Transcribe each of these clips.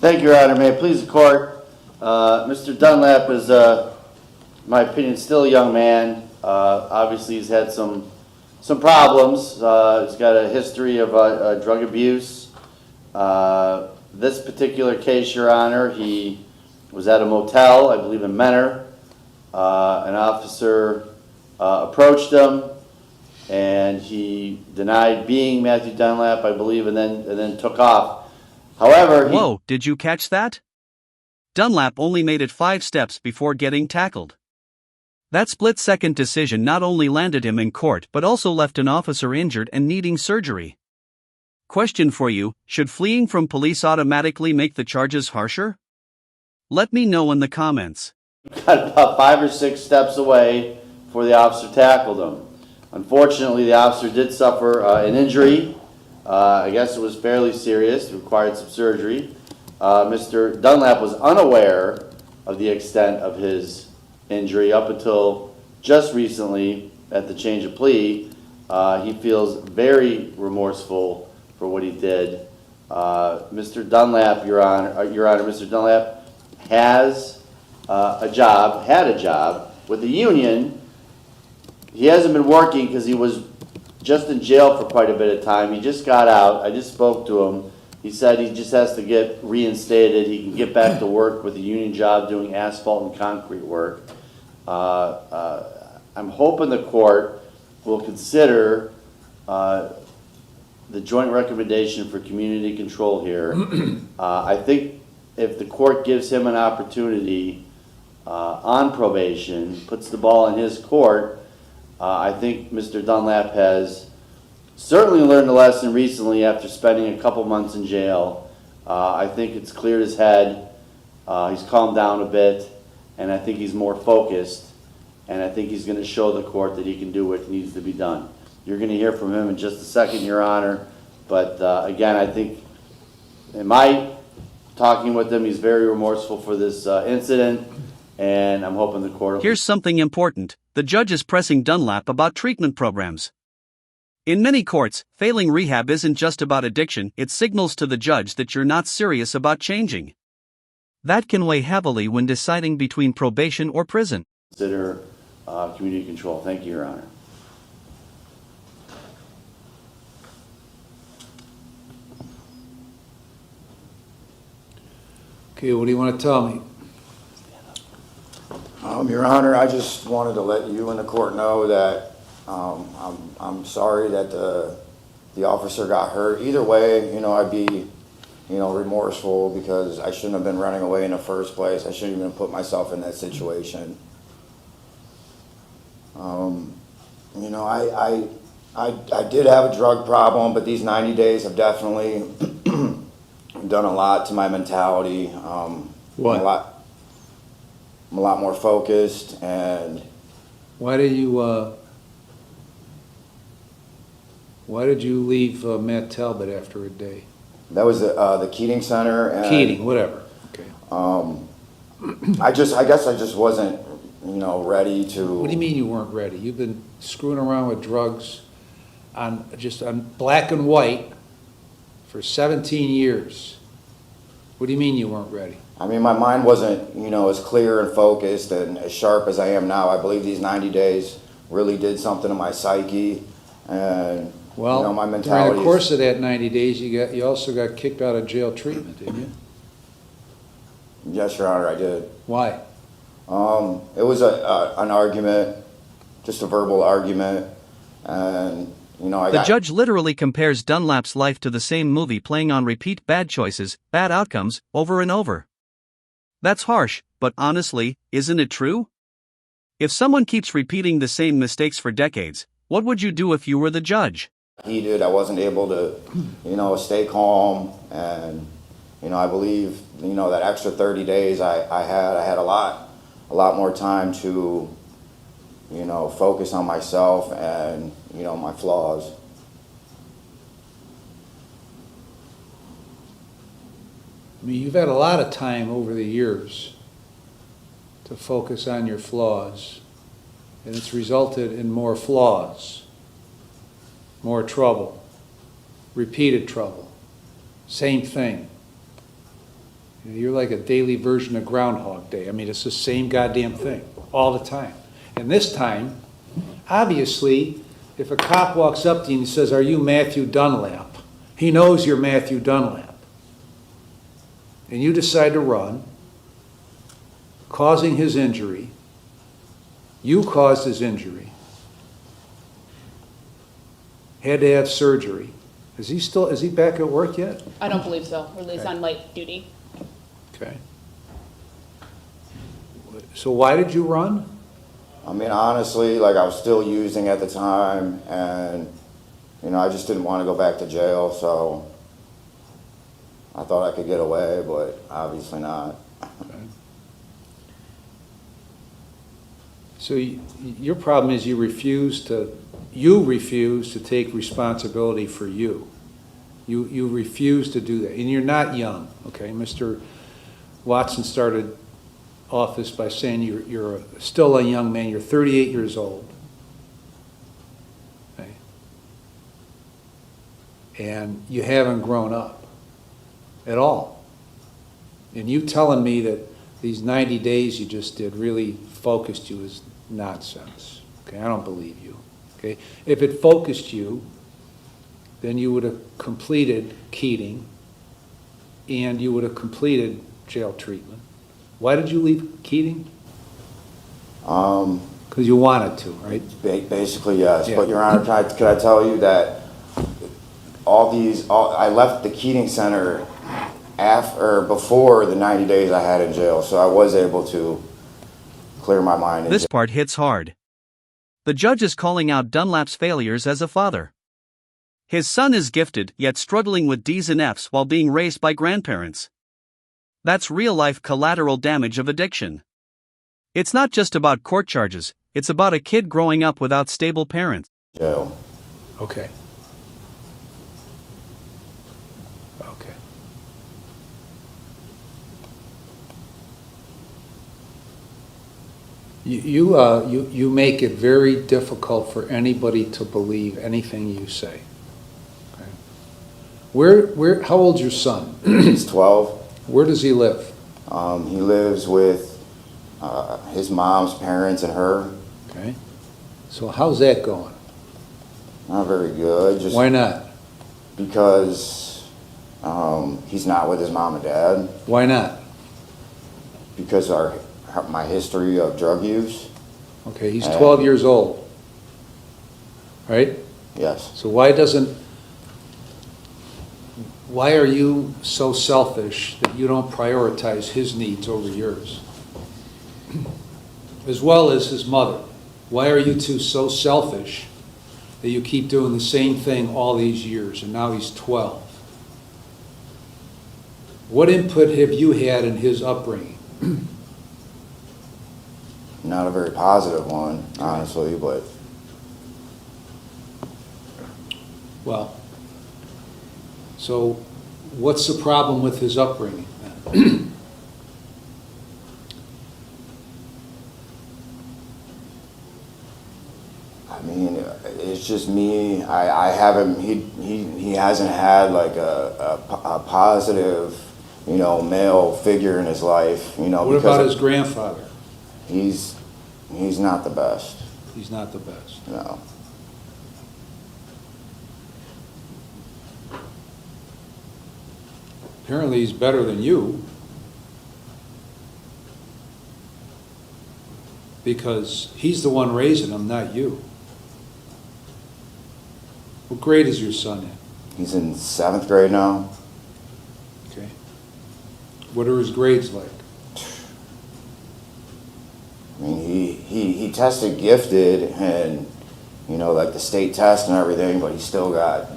Thank you, Your Honor. May it please the court. Mr. Dunlap is, in my opinion, still a young man. Obviously, he's had some problems. He's got a history of drug abuse. This particular case, Your Honor, he was at a motel, I believe in Menor. An officer approached him, and he denied being Matthew Dunlap, I believe, and then took off. However, Whoa, did you catch that? Dunlap only made it 5 steps before getting tackled. That split-second decision not only landed him in court but also left an officer injured and needing surgery. Question for you, should fleeing from police automatically make the charges harsher? Let me know in the comments. Got about 5 or 6 steps away before the officer tackled him. Unfortunately, the officer did suffer an injury. I guess it was fairly serious, required some surgery. Mr. Dunlap was unaware of the extent of his injury up until just recently at the change of plea. He feels very remorseful for what he did. Mr. Dunlap, Your Honor, Mr. Dunlap has had a job with the union. He hasn't been working because he was just in jail for quite a bit of time. He just got out. I just spoke to him. He said he just has to get reinstated. He can get back to work with a union job doing asphalt and concrete work. I'm hoping the court will consider the joint recommendation for community control here. I think if the court gives him an opportunity on probation, puts the ball in his court, I think Mr. Dunlap has certainly learned a lesson recently after spending a couple months in jail. I think it's cleared his head. He's calmed down a bit, and I think he's more focused, and I think he's going to show the court that he can do what needs to be done. You're going to hear from him in just a second, Your Honor, but again, I think in my talking with him, he's very remorseful for this incident, and I'm hoping the court will... Here's something important. The judge is pressing Dunlap about treatment programs. In many courts, failing rehab isn't just about addiction, it signals to the judge that you're not serious about changing. That can weigh heavily when deciding between probation or prison. Consider community control. Thank you, Your Honor. Okay, what do you want to tell me? Your Honor, I just wanted to let you and the court know that I'm sorry that the officer got hurt. Either way, I'd be, remorseful because I shouldn't have been running away in the first place. I shouldn't even put myself in that situation. I did have a drug problem, but these 90 days have definitely done a lot to my mentality. What? I'm a lot more focused, and Why did you leave Matt Talbot after a day? that was the Keating Center. And, Keating, whatever. Okay. I guess I just wasn't, ready to. What do you mean you weren't ready? You've been screwing around with drugs on black and white for 17 years. What do you mean you weren't ready? I mean, my mind wasn't, as clear and focused and as sharp as I am now. I believe these 90 days really did something to my psyche and, my mentality. During the course of that 90 days, you also got kicked out of jail treatment, didn't you? Yes, Your Honor, I did. Why? It was an argument, just a verbal argument, and, The judge literally compares Dunlap's life to the same movie playing on repeat: bad choices, bad outcomes, over and over. That's harsh, but honestly, isn't it true? If someone keeps repeating the same mistakes for decades, what would you do if you were the judge? Heated, I wasn't able to, stay calm, and, I believe, that extra 30 days I had a lot more time to, focus on myself and, my flaws. I mean, you've had a lot of time over the years to focus on your flaws, and it's resulted in more flaws, more trouble, repeated trouble, same thing. You're like a daily version of Groundhog Day. I mean, it's the same goddamn thing, all the time. And this time, obviously, if a cop walks up to you and says, "Are you Matthew Dunlap?" he knows you're Matthew Dunlap. And you decide to run, causing his injury. You caused his injury. Had to have surgery. Is he back at work yet? I don't believe so, or at least Okay. on light duty. Okay. So why did you run? I mean, honestly, like, I was still using at the time, and, you know, I just didn't want to go back to jail, so I thought I could get away, but obviously not. So your problem is you refuse to take responsibility for you. You refuse to do that, and you're not young, okay? Mr. Watson started off this by saying you're still a young man. You're 38 years old, okay? And you haven't grown up at all. And you telling me that these 90 days you just did really focused you is nonsense, okay? I don't believe you, okay? If it focused you, then you would have completed Keating and you would have completed jail treatment. Why did you leave Keating? Because you wanted to, right? Basically, yes. Yeah. But, Your Honor, could I tell you that I left the Keating Center before the 90 days I had in jail, so I was able to clear my mind. This part hits hard. The judge is calling out Dunlap's failures as a father. His son is gifted, yet struggling with D's and F's while being raised by grandparents. That's real-life collateral damage of addiction. It's not just about court charges, it's about a kid growing up without stable parents. Jail. Okay. Okay. You make it very difficult for anybody to believe anything you say. Okay. How old's your son? He's 12. Where does he live? He lives with his mom's parents and her. Okay. So how's that going? Not very good. Just Why not? because he's not with his mom and dad. Why not? Because my history of drug use. Okay, he's 12 years old. Right? Yes. So why are you so selfish that you don't prioritize his needs over yours? As well as his mother. Why are you two so selfish that you keep doing the same thing all these years and now he's 12? What input have you had in his upbringing? Not a very positive one, honestly, but Well, so what's the problem with his upbringing then? I mean, it's just me. I haven't. He hasn't had like a positive, you know, male figure in his life. You know, What because about his grandfather? he's not the best. He's not the best. No. Apparently he's better than you. Because he's the one raising him, not you. What grade is your son in? He's in 7th grade now. Okay. What are his grades like? I mean, he tested gifted and, you know, like the state test and everything, but he still got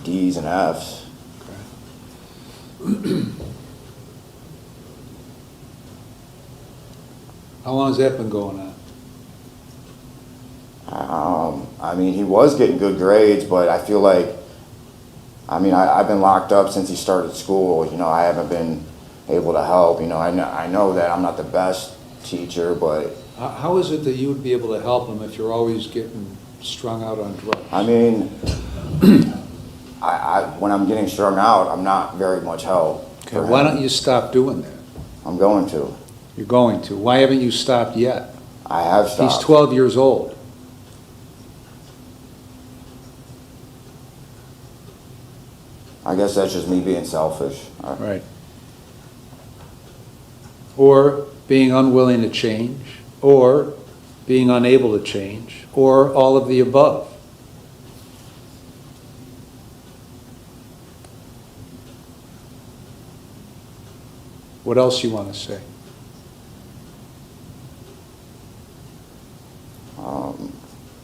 D's and F's. How long has that been going on? I mean, he was getting good grades, but I feel like, I mean, I've been locked up since he started school. You know, I haven't been able to help. You know, I know that I'm not the best teacher, but How is it that you would be able to help him if you're always getting strung out on drugs? I mean, when I'm getting strung out, I'm not very much help. Okay, why don't you stop doing that? I'm going to. You're going to. Why haven't you stopped yet? I have stopped. He's 12 years old. I guess that's just me being selfish. Right. Or being unwilling to change, or being unable to change, or all of the above. What else you want to say?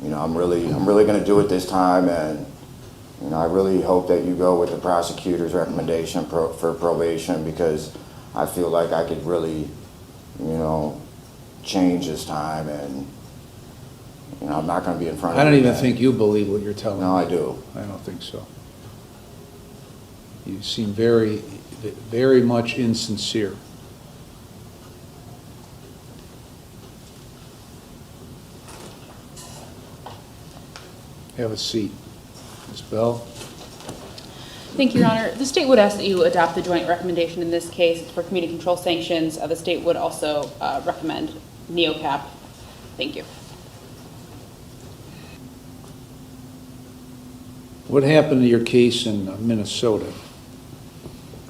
You know, I'm really going to do it this time, and you know, I really hope that you go with the prosecutor's recommendation for probation, because I feel like I could really, you know, change this time, and you know, I'm not going to be in front of I don't you even again. think you believe what you're telling me. No, I do. I don't think so. You seem very, very much insincere. Have a seat. Ms. Bell? Thank you, Your Honor. The state would ask that you adopt the joint recommendation in this case for community control sanctions. The state would also recommend NeoCap. Thank you. What happened to your case in Minnesota?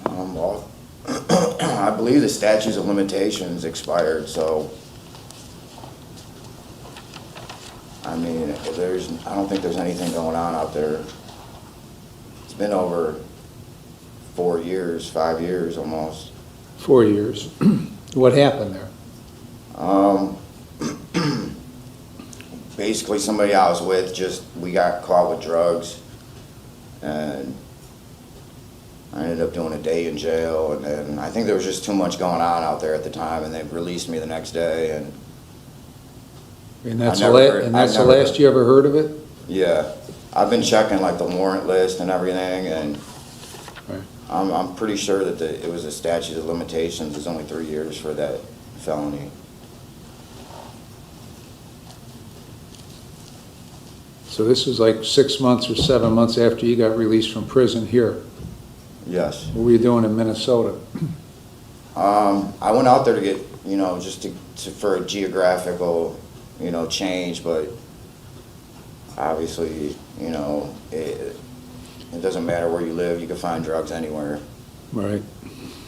Well, I believe the statutes of limitations expired, so I mean, I don't think there's anything going on out there. It's been over 4 years, 5 years almost. 4 years. What happened there? Basically, somebody I was with, we got caught with drugs, and I ended up doing a day in jail, and then I think there was just too much going on out there at the time, and they released me the next day, and And I never heard- that's I the never last heard- you ever heard of it? yeah, I've been checking like the warrant list and everything, and Right. I'm pretty sure that it was a statute of limitations. It's only 3 years for that felony. So this was like 6 months or 7 months after you got released from prison here. Yes. What were you doing in Minnesota? I went out there to get, you know, just for a geographical, you know, change, but obviously, you know, it doesn't matter where you live, you can find drugs anywhere. Right.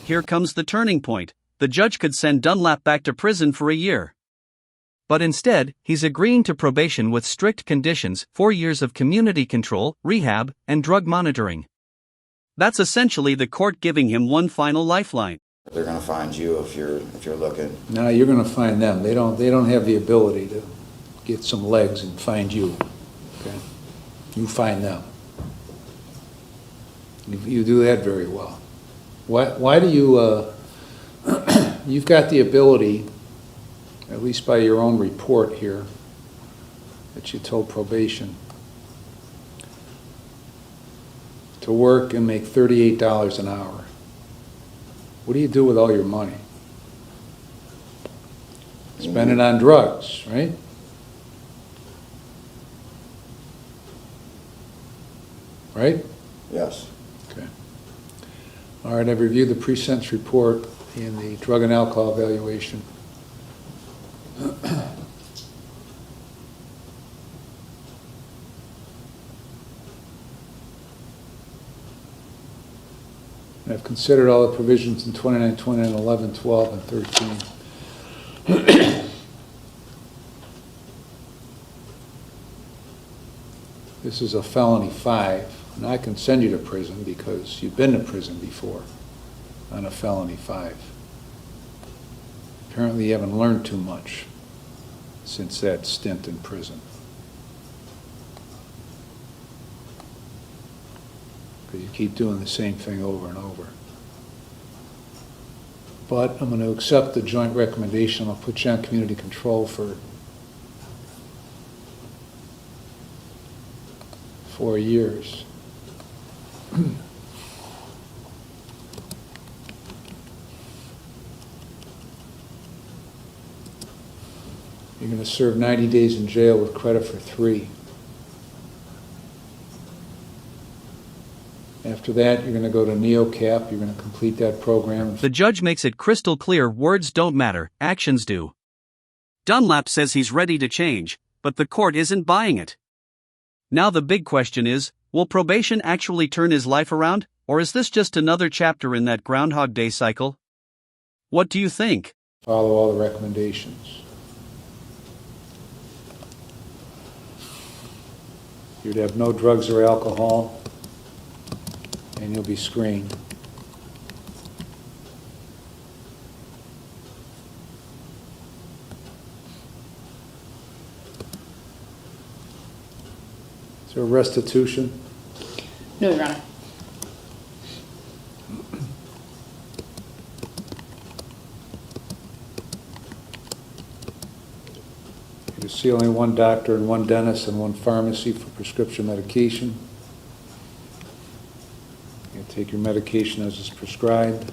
Here comes the turning point. The judge could send Dunlap back to prison for a year. But instead, he's agreeing to probation with strict conditions, 4 years of community control, rehab, and drug monitoring. That's essentially the court giving him one final lifeline. They're gonna find you if you're looking. Now you're going to find them. They don't have the ability to get some legs and find you. Okay? You find them. You do that very well. Why do you, you've got the ability, at least by your own report here, that you told probation, to work and make $38 an hour. What do you do with all your money? Spend it on drugs, right? Right? Yes. Okay. All right, I've reviewed the pre-sentence report and the drug and alcohol evaluation. And I've considered all the provisions in 29, 29, 11, 12, and 13. This is a felony 5, and I can send you to prison because you've been to prison before on a felony 5. Apparently you haven't learned too much since that stint in prison. Because you keep doing the same thing over and over. But I'm going to accept the joint recommendation. I'll put you on community control for 4 years. You're going to serve 90 days in jail with credit for 3. After that, you're going to go to NeoCap, you're going to complete that program. The judge makes it crystal clear words don't matter, actions do. Dunlap says he's ready to change, but the court isn't buying it. Now the big question is, will probation actually turn his life around, or is this just another chapter in that Groundhog Day cycle? What do you think? Follow all the recommendations. You'd have no drugs or alcohol, and you'll be screened. Is there a restitution? No, Your Honor. You see only one doctor and one dentist and one pharmacy for prescription medication. You take your medication as is prescribed.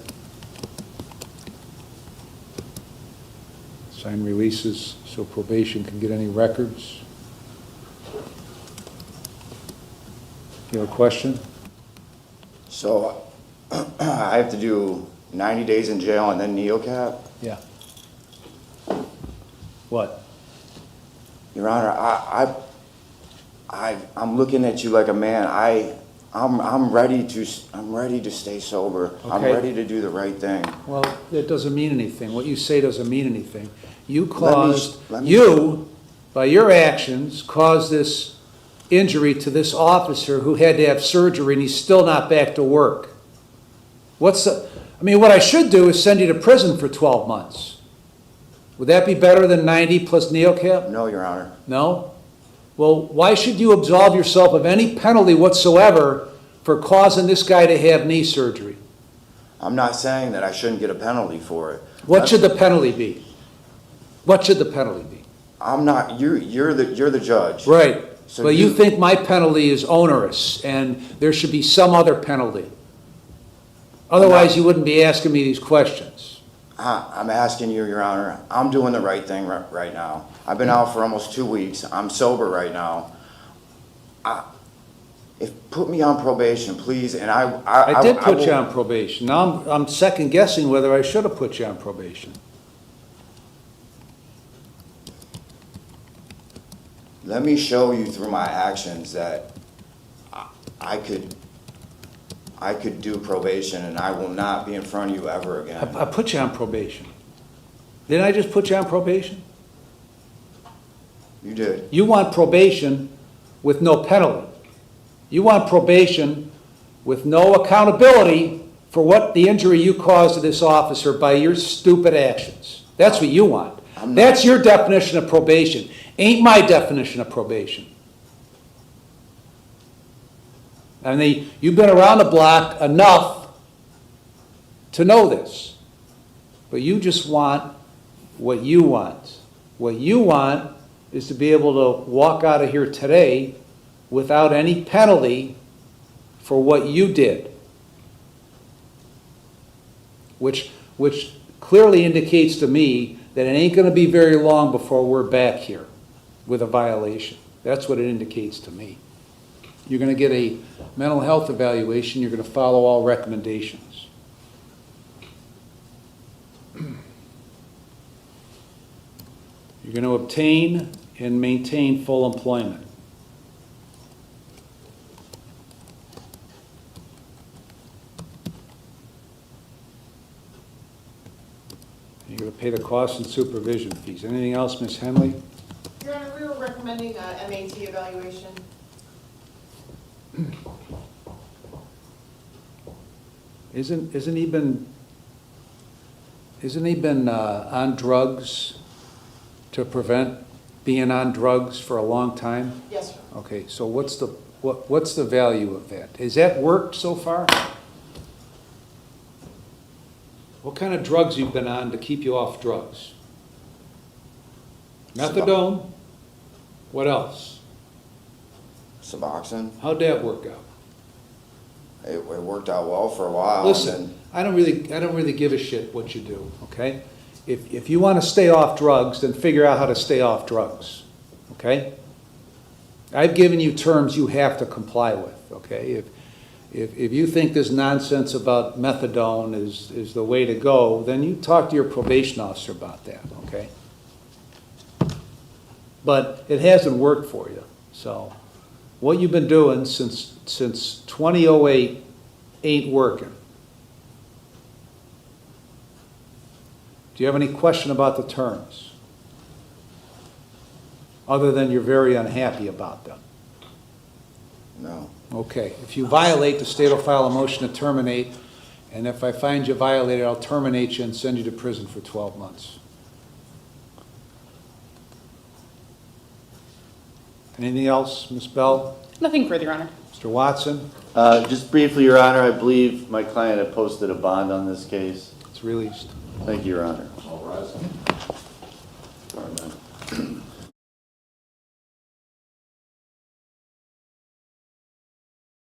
Sign releases so probation can get any records. You have a question? So I have to do 90 days in jail and then NeoCap? Yeah. What? Your Honor, I'm looking at you like a man. I'm ready to stay sober. I'm Okay. ready to do the right thing. Well, that doesn't mean anything. What you say doesn't mean anything. You by your actions, caused this injury to this officer who had to have surgery and he's still not back to work. What I should do is send you to prison for 12 months. Would that be better than 90 plus NeoCap? No, Your Honor. No? Well, why should you absolve yourself of any penalty whatsoever for causing this guy to have knee surgery? I'm not saying that I shouldn't get a penalty for it. What should the penalty be? What should the penalty be? I'm not. You're the judge. Right. So But you think my penalty is onerous and there should be some other penalty. Otherwise, you wouldn't be asking me these questions. I'm asking you, Your Honor. I'm doing the right thing right now. I've been out for almost 2 weeks. I'm sober right now. Put me on probation, please. And I did put you on probation. Now I'm second guessing whether I should have put you on probation. Let me show you through my actions that I could do probation and I will not be in front of you ever again. I put you on probation. Didn't I just put you on probation? You did. You want probation with no penalty. You want probation with no accountability for what the injury you caused to this officer by your stupid actions. That's what you want. That's your definition of probation. Ain't my definition of probation. I mean, you've been around the block enough to know this. But you just want what you want. What you want is to be able to walk out of here today without any penalty for what you did. Which clearly indicates to me that it ain't going to be very long before we're back here with a violation. That's what it indicates to me. You're going to get a mental health evaluation. You're going to follow all recommendations. You're going to obtain and maintain full employment. You're going to pay the costs and supervision fees. Anything else, Ms. Henley? Your Honor, we were recommending a MAT evaluation. Isn't he been on drugs to prevent being on drugs for a long time? Yes, sir. Okay, so what's the value of that? Has that worked so far? What kind of drugs you've been on to keep you off drugs? Methadone? What else? Suboxone. How'd that work out? It worked out well for a while. Listen, I don't really give a shit what you do, okay? If you want to stay off drugs, then figure out how to stay off drugs, okay? I've given you terms you have to comply with, okay? if you think this nonsense about methadone is the way to go, then you talk to your probation officer about that, okay? But it hasn't worked for you, so what you've been doing since 2008 ain't working. Do you have any question about the terms? Other than you're very unhappy about them? No. Okay, if you violate, the state will file a motion to terminate, and if I find you violated, I'll terminate you and send you to prison for 12 months. Anything else, Ms. Bell? Nothing further, Your Honor. Mr. Watson? Just briefly, Your Honor, I believe my client had posted a bond on this case. It's released. Thank you, Your Honor. All rise.